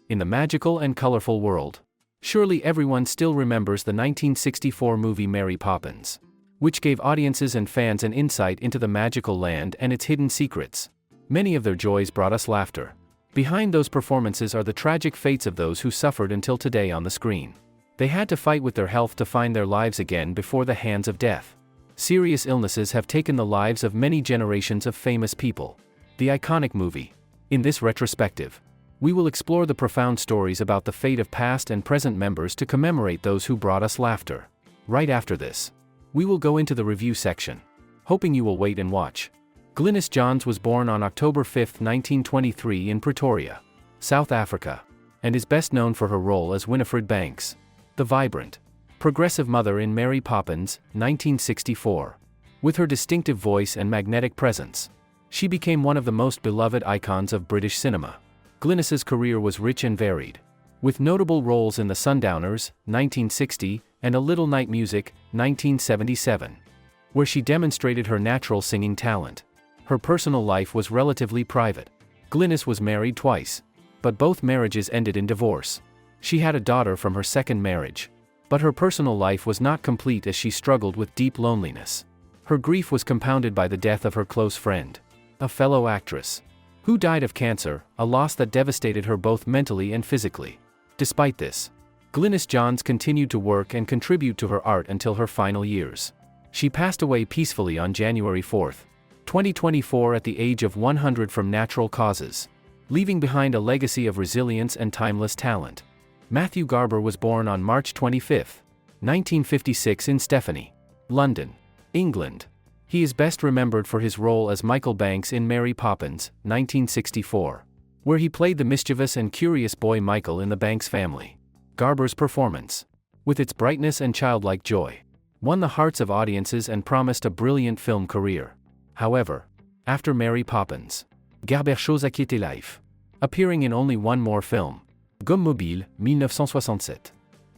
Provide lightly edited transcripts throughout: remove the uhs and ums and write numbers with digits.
in the magical and colorful world. Surely everyone still remembers the 1964 movie Mary Poppins, which gave audiences and fans an insight into the magical land and its hidden secrets. Many of their joys brought us laughter. Behind those performances are the tragic fates of those who suffered until today on the screen. They had to fight with their health to find their lives again before the hands of death. Serious illnesses have taken the lives of many generations of famous people. The iconic movie. In this retrospective, we will explore the profound stories about the fate of past and present members to commemorate those who brought us laughter. Right after this, we will go into the review section. Hoping you will wait and watch. Glynis Johns was born on October 5, 1923 in Pretoria, South Africa, and is best known for her role as Winifred Banks, the vibrant, progressive mother in Mary Poppins, 1964. With her distinctive voice and magnetic presence, she became one of the most beloved icons of British cinema. Glynis's career was rich and varied, with notable roles in The Sundowners, 1960, and A Little Night Music, 1977, where she demonstrated her natural singing talent. Her personal life was relatively private. Glynis was married twice, but both marriages ended in divorce. She had a daughter from her second marriage, but her personal life was not complete as she struggled with deep loneliness. Her grief was compounded by the death of her close friend, a fellow actress, who died of cancer, a loss that devastated her both mentally and physically. Despite this, Glynis Johns continued to work and contribute to her art until her final years. She passed away peacefully on January 4, 2024 at the age of 100 from natural causes, leaving behind a legacy of resilience and timeless talent. Matthew Garber was born on March 25, 1956 in Stephanie, London, England. He is best remembered for his role as Michael Banks in Mary Poppins, 1964, where he played the mischievous and curious boy Michael in the Banks family. Garber's performance, with its brightness and childlike joy, won the hearts of audiences and promised a brilliant film career. However, after Mary Poppins, Garber chose à quitter life, appearing in only one more film, Gomme Mobile, 1967.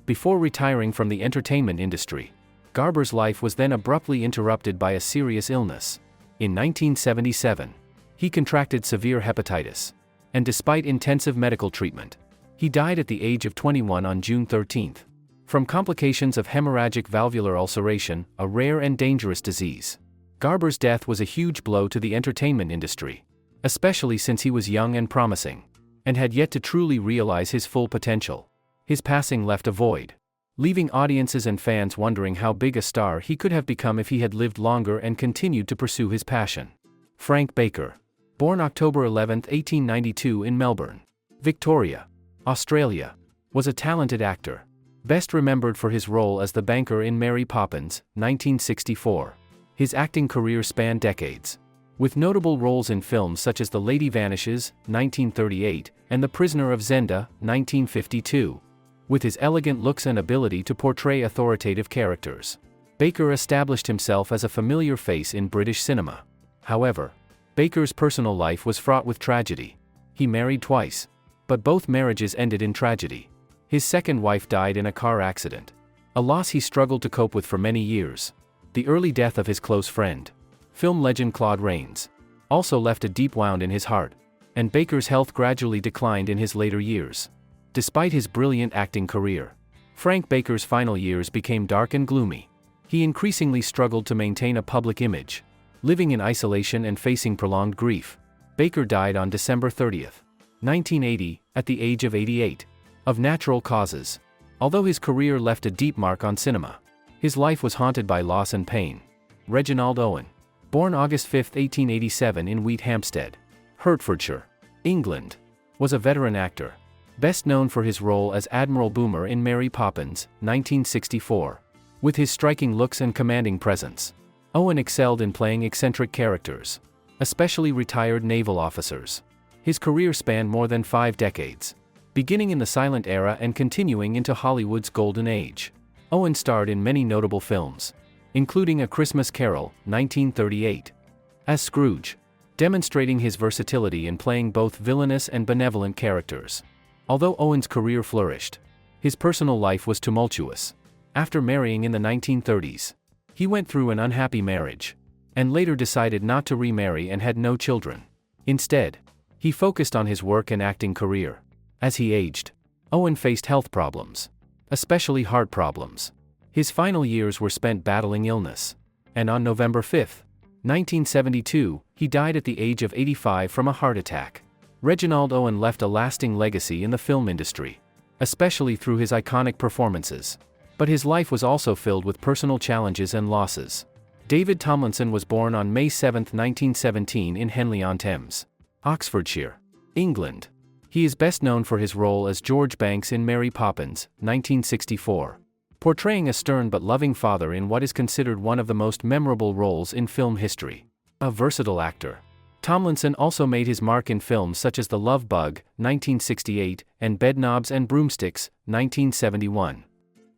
Before retiring from the entertainment industry, Garber's life was then abruptly interrupted by a serious illness. In 1977, he contracted severe hepatitis, and despite intensive medical treatment, he died at the age of 21 on June 13, from complications of hemorrhagic valvular ulceration, a rare and dangerous disease. Garber's death was a huge blow to the entertainment industry, especially since he was young and promising, and had yet to truly realize his full potential. His passing left a void, leaving audiences and fans wondering how big a star he could have become if he had lived longer and continued to pursue his passion. Frank Baker, born October 11, 1892 in Melbourne, Victoria, Australia, was a talented actor, best remembered for his role as the banker in Mary Poppins, 1964. His acting career spanned decades, with notable roles in films such as The Lady Vanishes, 1938, and The Prisoner of Zenda, 1952. With his elegant looks and ability to portray authoritative characters, Baker established himself as a familiar face in British cinema. However, Baker's personal life was fraught with tragedy. He married twice, but both marriages ended in tragedy. His second wife died in a car accident, a loss he struggled to cope with for many years. The early death of his close friend, film legend Claude Rains, also left a deep wound in his heart, and Baker's health gradually declined in his later years. Despite his brilliant acting career, Frank Baker's final years became dark and gloomy. He increasingly struggled to maintain a public image, living in isolation and facing prolonged grief. Baker died on December 30, 1980, at the age of 88, of natural causes. Although his career left a deep mark on cinema, his life was haunted by loss and pain. Reginald Owen, born August 5, 1887 in Wheat Hampstead, Hertfordshire, England, was a veteran actor, best known for his role as Admiral Boomer in Mary Poppins, 1964. With his striking looks and commanding presence, Owen excelled in playing eccentric characters, especially retired naval officers. His career spanned more than 5 decades, beginning in the silent era and continuing into Hollywood's golden age. Owen starred in many notable films, including A Christmas Carol, 1938, as Scrooge, demonstrating his versatility in playing both villainous and benevolent characters. Although Owen's career flourished, his personal life was tumultuous. After marrying in the 1930s, he went through an unhappy marriage, and later decided not to remarry and had no children. Instead, he focused on his work and acting career. As he aged, Owen faced health problems, especially heart problems. His final years were spent battling illness, and on November 5, 1972, he died at the age of 85 from a heart attack. Reginald Owen left a lasting legacy in the film industry, especially through his iconic performances. But his life was also filled with personal challenges and losses. David Tomlinson was born on May 7, 1917 in Henley-on-Thames, Oxfordshire, England. He is best known for his role as George Banks in Mary Poppins, 1964, portraying a stern but loving father in what is considered one of the most memorable roles in film history. A versatile actor, Tomlinson also made his mark in films such as The Love Bug, 1968, and Bedknobs and Broomsticks, 1971,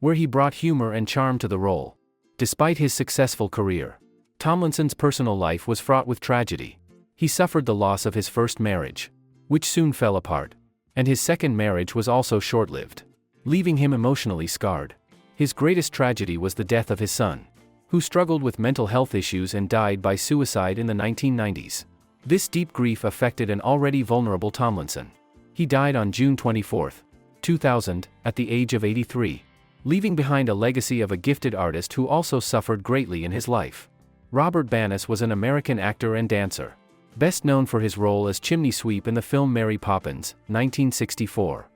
where he brought humor and charm to the role. Despite his successful career, Tomlinson's personal life was fraught with tragedy. He suffered the loss of his first marriage, which soon fell apart, and his second marriage was also short-lived, leaving him emotionally scarred. His greatest tragedy was the death of his son, who struggled with mental health issues and died by suicide in the 1990s. This deep grief affected an already vulnerable Tomlinson. He died on June 24, 2000, at the age of 83, leaving behind a legacy of a gifted artist who also suffered greatly in his life. Robert Banas was an American actor and dancer, best known for his role as chimney sweep in the film Mary Poppins, 1964.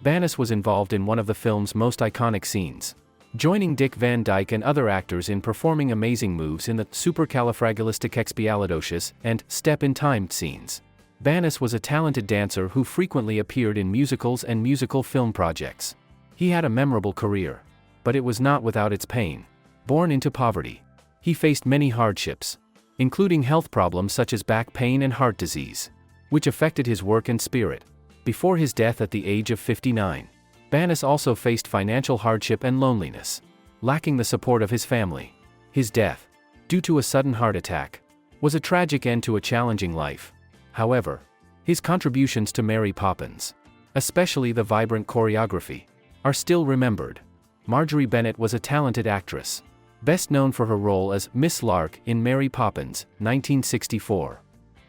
Banas was involved in one of the film's most iconic scenes, joining Dick Van Dyke and other actors in performing amazing moves in the Supercalifragilisticexpialidocious and Step in Time scenes. Banas was a talented dancer who frequently appeared in musicals and musical film projects. He had a memorable career, but it was not without its pain. Born into poverty, he faced many hardships, including health problems such as back pain and heart disease, which affected his work and spirit. Before his death at the age of 59, Banas also faced financial hardship and loneliness, lacking the support of his family. His death, due to a sudden heart attack, was a tragic end to a challenging life. However, his contributions to Mary Poppins, especially the vibrant choreography, are still remembered. Marjorie Bennett was a talented actress, best known for her role as Miss Lark in Mary Poppins, 1964,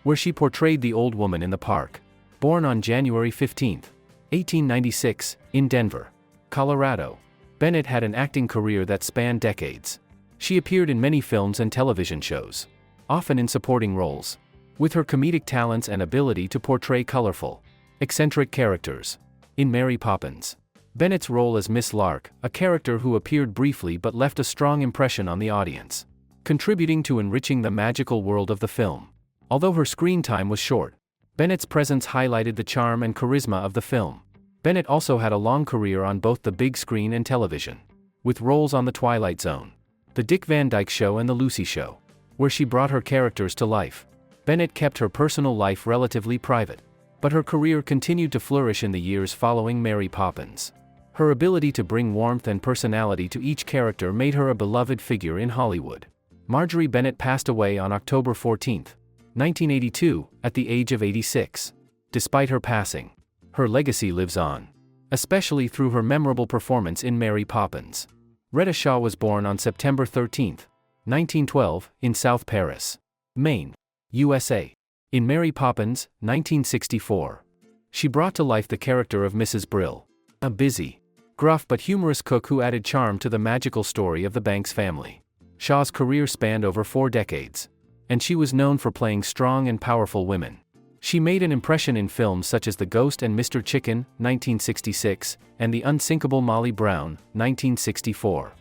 where she portrayed the old woman in the park. Born on January 15, 1896, in Denver, Colorado, Bennett had an acting career that spanned decades. She appeared in many films and television shows, often in supporting roles. With her comedic talents and ability to portray colorful, eccentric characters. In Mary Poppins, Bennett's role as Miss Lark, a character who appeared briefly but left a strong impression on the audience, contributing to enriching the magical world of the film. Although her screen time was short, Bennett's presence highlighted the charm and charisma of the film. Bennett also had a long career on both the big screen and television, with roles on The Twilight Zone, The Dick Van Dyke Show and The Lucy Show, where she brought her characters to life. Bennett kept her personal life relatively private, but her career continued to flourish in the years following Mary Poppins. Her ability to bring warmth and personality to each character made her a beloved figure in Hollywood. Marjorie Bennett passed away on October 14, 1982, at the age of 86. Despite her passing, her legacy lives on, especially through her memorable performance in Mary Poppins. Reta Shaw was born on September 13, 1912, in South Paris, Maine, USA. In Mary Poppins, 1964, she brought to life the character of Mrs. Brill, a busy, gruff but humorous cook who added charm to the magical story of the Banks family. Shaw's career spanned over 4 decades, and she was known for playing strong and powerful women. She made an impression in films such as The Ghost and Mr. Chicken, 1966, and The Unsinkable Molly Brown, 1964,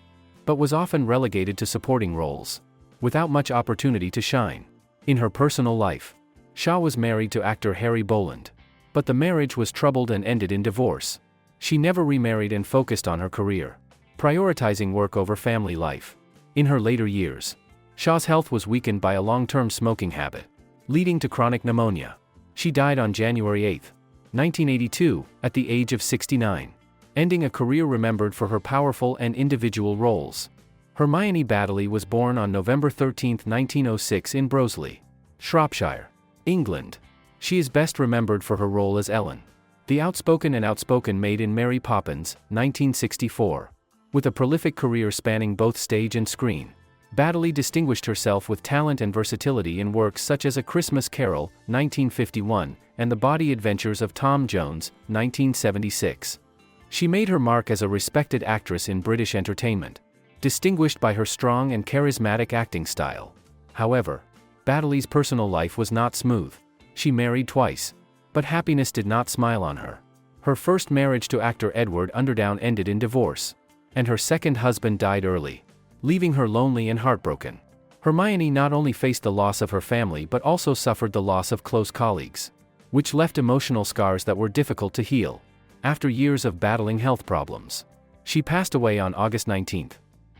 but was often relegated to supporting roles, without much opportunity to shine. In her personal life, Shaw was married to actor Harry Boland, but the marriage was troubled and ended in divorce. She never remarried and focused on her career, prioritizing work over family life. In her later years, Shaw's health was weakened by a long-term smoking habit, leading to chronic pneumonia. She died on January 8, 1982, at the age of 69, ending a career remembered for her powerful and individual roles. Hermione Baddeley was born on November 13, 1906 in Broseley, Shropshire, England. She is best remembered for her role as Ellen, the outspoken maid in Mary Poppins, 1964. With a prolific career spanning both stage and screen, Baddeley distinguished herself with talent and versatility in works such as A Christmas Carol, 1951, and The Body Adventures of Tom Jones, 1976. She made her mark as a respected actress in British entertainment, distinguished by her strong and charismatic acting style. However, Baddeley's personal life was not smooth. She married twice, but happiness did not smile on her. Her first marriage to actor Edward Underdown ended in divorce, and her second husband died early, leaving her lonely and heartbroken. Hermione not only faced the loss of her family but also suffered the loss of close colleagues, which left emotional scars that were difficult to heal. After years of battling health problems, she passed away on August 19,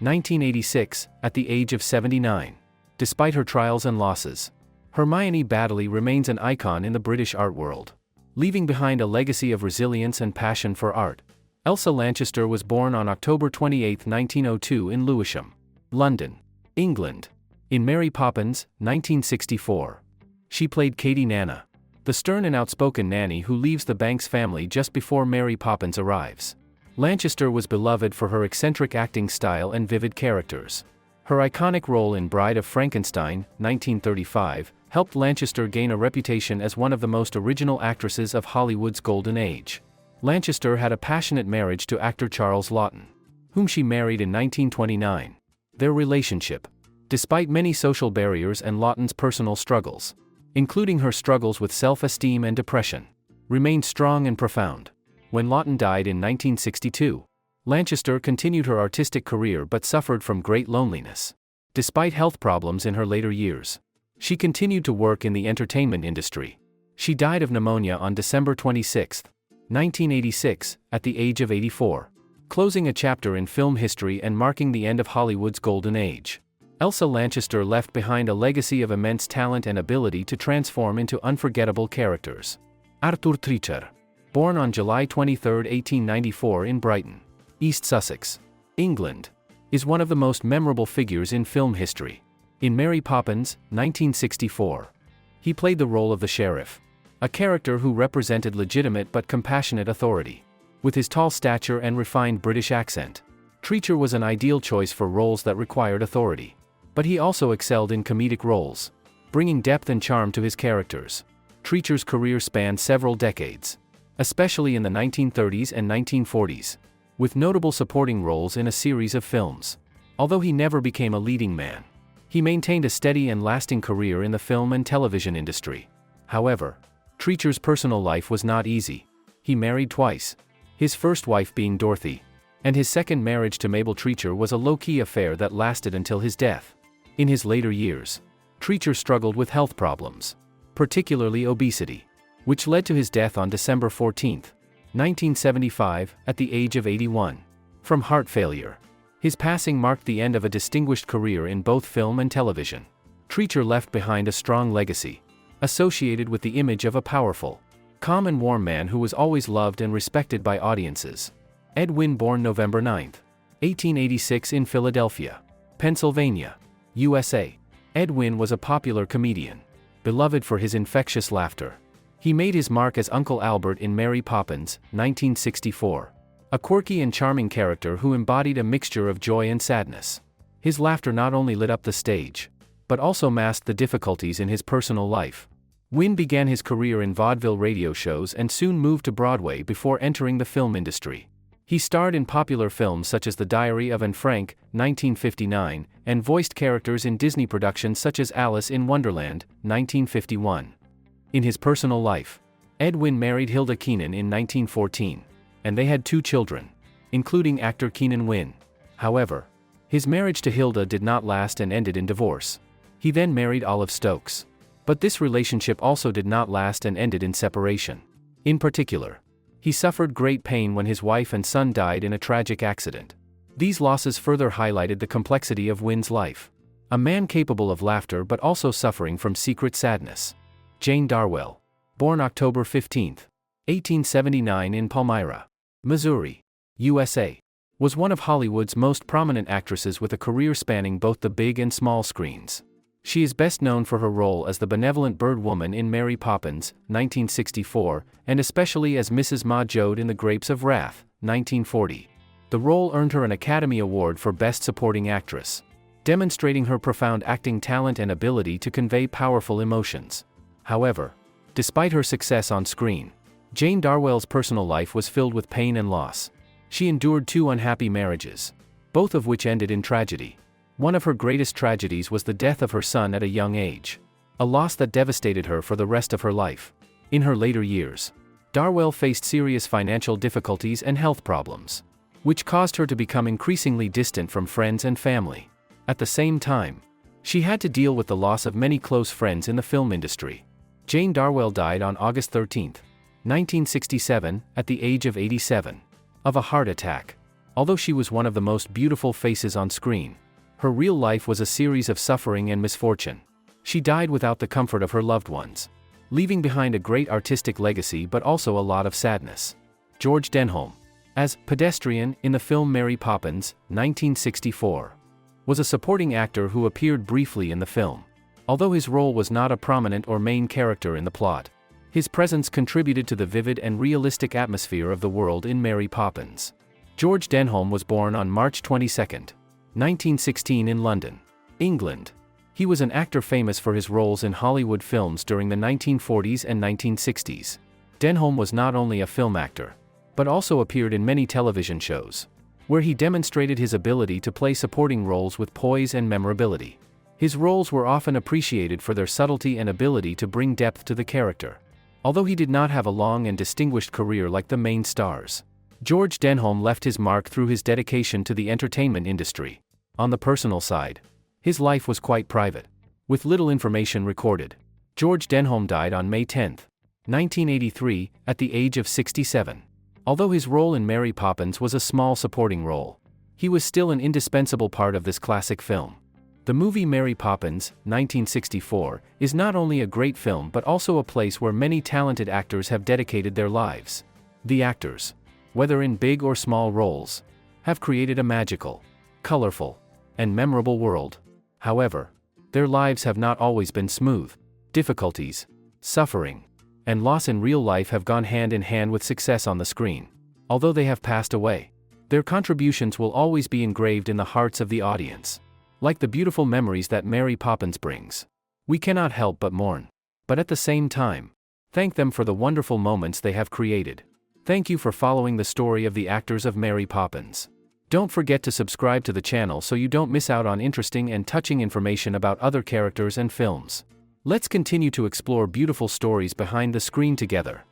1986, at the age of 79. Despite her trials and losses, Hermione Baddeley remains an icon in the British art world, leaving behind a legacy of resilience and passion for art. Elsa Lanchester was born on October 28, 1902 in Lewisham, London, England, in Mary Poppins, 1964. She played Katie Nana, the stern and outspoken nanny who leaves the Banks family just before Mary Poppins arrives. Lanchester was beloved for her eccentric acting style and vivid characters. Her iconic role in Bride of Frankenstein, 1935, helped Lanchester gain a reputation as one of the most original actresses of Hollywood's golden age. Lanchester had a passionate marriage to actor Charles Laughton, whom she married in 1929. Their relationship, despite many social barriers and Laughton's personal struggles, including her struggles with self-esteem and depression, remained strong and profound. When Laughton died in 1962, Lanchester continued her artistic career but suffered from great loneliness. Despite health problems in her later years, she continued to work in the entertainment industry. She died of pneumonia on December 26, 1986, at the age of 84, closing a chapter in film history and marking the end of Hollywood's golden age. Elsa Lanchester left behind a legacy of immense talent and ability to transform into unforgettable characters. Arthur Treacher, born on July 23, 1894 in Brighton, East Sussex, England, is one of the most memorable figures in film history. In Mary Poppins, 1964, he played the role of the sheriff, a character who represented legitimate but compassionate authority. With his tall stature and refined British accent, Treacher was an ideal choice for roles that required authority. But he also excelled in comedic roles, bringing depth and charm to his characters. Treacher's career spanned several decades, especially in the 1930s and 1940s, with notable supporting roles in a series of films. Although he never became a leading man, he maintained a steady and lasting career in the film and television industry. However, Treacher's personal life was not easy. He married twice, his first wife being Dorothy, and his second marriage to Mabel Treacher was a low-key affair that lasted until his death. In his later years, Treacher struggled with health problems, particularly obesity, which led to his death on December 14, 1975, at the age of 81, from heart failure. His passing marked the end of a distinguished career in both film and television. Treacher left behind a strong legacy, associated with the image of a powerful, calm and warm man who was always loved and respected by audiences. Ed Wynn, born November 9, 1886 in Philadelphia, Pennsylvania, USA. Ed Wynn was a popular comedian, beloved for his infectious laughter. He made his mark as Uncle Albert in Mary Poppins, 1964, a quirky and charming character who embodied a mixture of joy and sadness. His laughter not only lit up the stage, but also masked the difficulties in his personal life. Wynn began his career in vaudeville radio shows and soon moved to Broadway before entering the film industry. He starred in popular films such as The Diary of Anne Frank, 1959, and voiced characters in Disney productions such as Alice in Wonderland, 1951. In his personal life, Ed Wynn married Hilda Keenan in 1914, and they had 2 children, including actor Keenan Wynn. However, his marriage to Hilda did not last and ended in divorce. He then married Olive Stokes. But this relationship also did not last and ended in separation. In particular, he suffered great pain when his wife and son died in a tragic accident. These losses further highlighted the complexity of Wynn's life. A man capable of laughter but also suffering from secret sadness. Jane Darwell, born October 15, 1879 in Palmyra, Missouri, USA, was one of Hollywood's most prominent actresses with a career spanning both the big and small screens. She is best known for her role as the benevolent bird woman in Mary Poppins, 1964, and especially as Mrs. Ma Jode in The Grapes of Wrath, 1940. The role earned her an Academy Award for Best Supporting Actress. demonstrating her profound acting talent and ability to convey powerful emotions. However, despite her success on screen, Jane Darwell's personal life was filled with pain and loss. She endured 2 unhappy marriages, both of which ended in tragedy. One of her greatest tragedies was the death of her son at a young age, a loss that devastated her for the rest of her life. In her later years, Darwell faced serious financial difficulties and health problems, which caused her to become increasingly distant from friends and family. At the same time, she had to deal with the loss of many close friends in the film industry. Jane Darwell died on August 13, 1967, at the age of 87, of a heart attack. Although she was one of the most beautiful faces on screen, her real life was a series of suffering and misfortune. She died without the comfort of her loved ones, leaving behind a great artistic legacy but also a lot of sadness. George Denholm, as pedestrian in the film Mary Poppins, 1964, was a supporting actor who appeared briefly in the film. Although his role was not a prominent or main character in the plot, his presence contributed to the vivid and realistic atmosphere of the world in Mary Poppins. George Denholm was born on March 22, 1916 in London, England. He was an actor famous for his roles in Hollywood films during the 1940s and 1960s. Denholm was not only a film actor, but also appeared in many television shows, where he demonstrated his ability to play supporting roles with poise and memorability. His roles were often appreciated for their subtlety and ability to bring depth to the character. Although he did not have a long and distinguished career like the main stars, George Denholm left his mark through his dedication to the entertainment industry. On the personal side, his life was quite private, with little information recorded. George Denholm died on May 10, 1983, at the age of 67. Although his role in Mary Poppins was a small supporting role, he was still an indispensable part of this classic film. The movie Mary Poppins, 1964, is not only a great film but also a place where many talented actors have dedicated their lives. The actors, whether in big or small roles, have created a magical, colorful, and memorable world. However, their lives have not always been smooth. Difficulties, suffering, and loss in real life have gone hand in hand with success on the screen. Although they have passed away, their contributions will always be engraved in the hearts of the audience. Like the beautiful memories that Mary Poppins brings, we cannot help but mourn. But at the same time, thank them for the wonderful moments they have created. Thank you for following the story of the actors of Mary Poppins. Don't forget to subscribe to the channel so you don't miss out on interesting and touching information about other characters and films. Let's continue to explore beautiful stories behind the screen together.